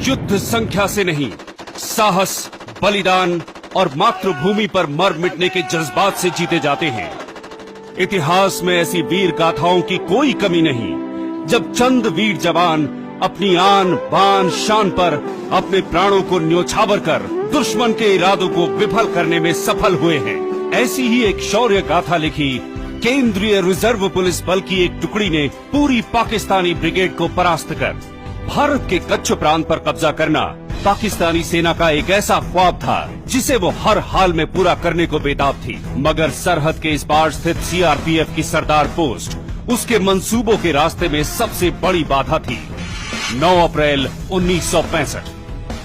युद्ध संख्या से नहीं, साहस, बलिदान और मातृभूमि पर मर मिटने के जज्बात से जीते जाते हैं। इतिहास में ऐसी वीर गाथाओं की कोई कमी नहीं, जब चंद वीर जवान अपनी आन बान शान पर अपने प्राणों को न्योछावर कर दुश्मन के इरादों को विफल करने में सफल हुए हैं। ऐसी ही एक शौर्य गाथा लिखी केंद्रीय रिजर्व पुलिस बल की एक टुकड़ी ने पूरी पाकिस्तानी ब्रिगेड को परास्त कर। भारत के कच्छ प्रांत पर कब्जा करना पाकिस्तानी सेना का एक ऐसा ख्वाब था जिसे वो हर हाल में पूरा करने को बेताब थी, मगर सरहद के इस पार स्थित सीआरपीएफ की सरदार पोस्ट उसके मंसूबों के रास्ते में सबसे बड़ी बाधा थी। 9 अप्रैल 1965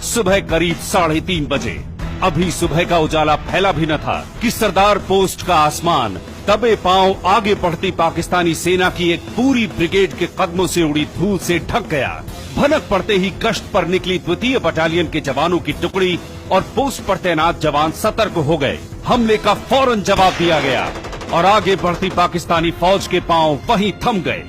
सुबह करीब 3:30 बजे, अभी सुबह का उजाला फैला भी न था कि सरदार पोस्ट का आसमान दबे पांव आगे बढ़ती पाकिस्तानी सेना की एक पूरी ब्रिगेड के कदमों से उड़ी धूल से ढक गया। भनक पड़ते ही गश्त पर निकली द्वितीय बटालियन के जवानों की टुकड़ी और पोस्ट पर तैनात जवान सतर्क हो गए। हमले का फौरन जवाब दिया गया और आगे बढ़ती पाकिस्तानी फौज के पांव वहीं थम गए।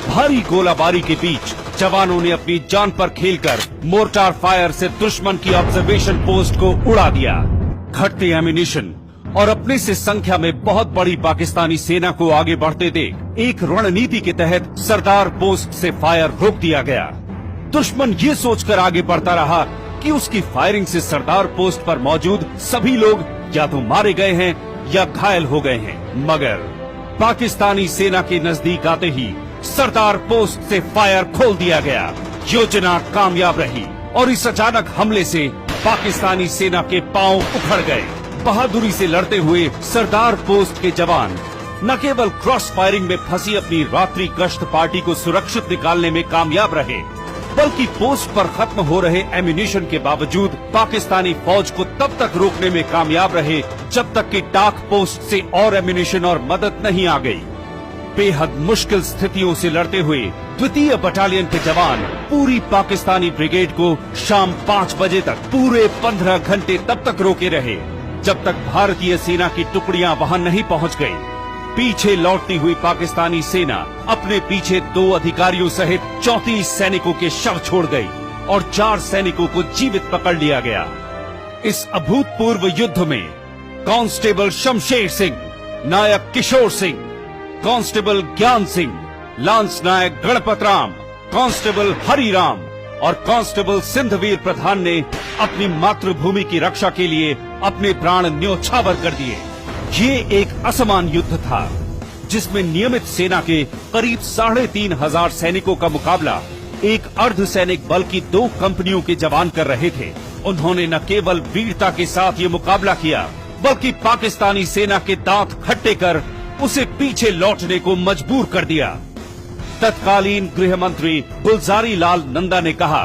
भारी गोलाबारी के बीच जवानों ने अपनी जान पर खेलकर मोर्टार फायर से दुश्मन की ऑब्जर्वेशन पोस्ट को उड़ा दिया। घटते एमिनिशन और अपने से संख्या में बहुत बड़ी पाकिस्तानी सेना को आगे बढ़ते देख एक रणनीति के तहत सरदार पोस्ट से फायर रोक दिया गया। दुश्मन ये सोचकर आगे बढ़ता रहा कि उसकी फायरिंग से सरदार पोस्ट पर मौजूद सभी लोग या तो मारे गए हैं या घायल हो गए हैं, मगर पाकिस्तानी सेना के नजदीक आते ही सरदार पोस्ट से फायर खोल दिया गया। योजना कामयाब रही और इस अचानक हमले से पाकिस्तानी सेना के पांव उखड़ गए। बहादुरी से लड़ते हुए सरदार पोस्ट के जवान न केवल क्रॉस फायरिंग में फंसी अपनी रात्रि गश्त पार्टी को सुरक्षित निकालने में कामयाब रहे, बल्कि पोस्ट पर खत्म हो रहे एमिनिशन के बावजूद पाकिस्तानी फौज को तब तक रोकने में कामयाब रहे जब तक कि टाक पोस्ट से और एमिनिशन और मदद नहीं आ गई। बेहद मुश्किल स्थितियों से लड़ते हुए द्वितीय बटालियन के जवान पूरी पाकिस्तानी ब्रिगेड को शाम 5 बजे तक पूरे 15 घंटे तब तक रोके रहे जब तक भारतीय सेना की टुकड़ियां वहां नहीं पहुंच गई। पीछे लौटती हुई पाकिस्तानी सेना अपने पीछे 2 अधिकारियों सहित 34 सैनिकों के शव छोड़ गई और 4 सैनिकों को जीवित पकड़ लिया गया। इस अभूतपूर्व युद्ध में कांस्टेबल शमशेर सिंह, नायक किशोर सिंह, कांस्टेबल ज्ञान सिंह, लांस नायक गणपत राम, कांस्टेबल हरिराम और कांस्टेबल सिंधवीर प्रधान ने अपनी मातृभूमि की रक्षा के लिए अपने प्राण न्योछावर कर दिए। ये एक असमान युद्ध था जिसमें नियमित सेना के करीब 3,500 सैनिकों का मुकाबला एक अर्धसैनिक बल की 2 कंपनियों के जवान कर रहे थे। उन्होंने न केवल वीरता के साथ ये मुकाबला किया, बल्कि पाकिस्तानी सेना के दांत खट्टे कर उसे पीछे लौटने को मजबूर कर दिया। तत्कालीन गृह मंत्री गुलजारी लाल नंदा ने कहा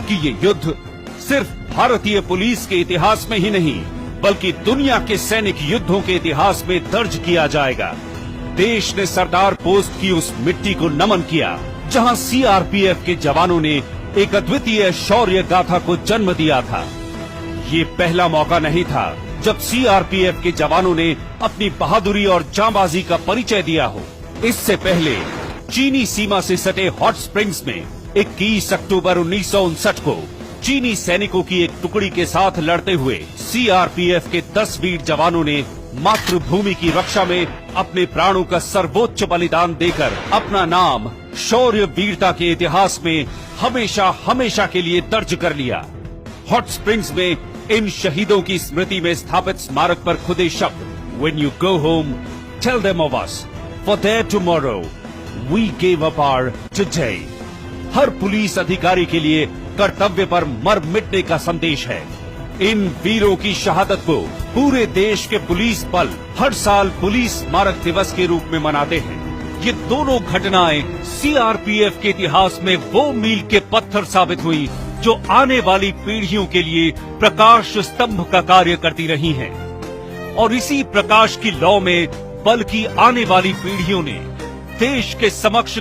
कि ये युद्ध सिर्फ भारतीय पुलिस के इतिहास में ही नहीं, बल्कि दुनिया के सैनिक युद्धों के इतिहास में दर्ज किया जाएगा। देश ने सरदार पोस्ट की उस मिट्टी को नमन किया जहां सीआरपीएफ के जवानों ने एक अद्वितीय शौर्य गाथा को जन्म दिया था। ये पहला मौका नहीं था जब सीआरपीएफ के जवानों ने अपनी बहादुरी और जांबाजी का परिचय दिया हो। इससे पहले चीनी सीमा से सटे हॉट स्प्रिंग्स में 21 अक्टूबर 1959 को चीनी सैनिकों की एक टुकड़ी के साथ लड़ते हुए सीआरपीएफ के 10 वीर जवानों ने मातृभूमि की रक्षा में अपने प्राणों का सर्वोच्च बलिदान देकर अपना नाम शौर्य वीरता के इतिहास में हमेशा हमेशा के लिए दर्ज कर लिया। हॉट स्प्रिंग्स में इन शहीदों की स्मृति में स्थापित स्मारक पर खुदे शब्द "When you go home, tell them of us, for there tomorrow we gave up our today" her police अधिकारी के लिए कर्तव्य पर मर मिटने का संदेश है। इन वीरों की शहादत को पूरे देश के पुलिस बल हर साल पुलिस स्मारक दिवस के रूप में मनाते हैं। ये दोनों घटनाएं सीआरपीएफ के इतिहास में वो मील के पत्थर साबित हुई जो आने वाली पीढ़ियों के लिए प्रकाश स्तंभ का कार्य करती रही हैं। और इसी प्रकाश की लौ में बल की आने वाली पीढ़ियों ने देश के समक्ष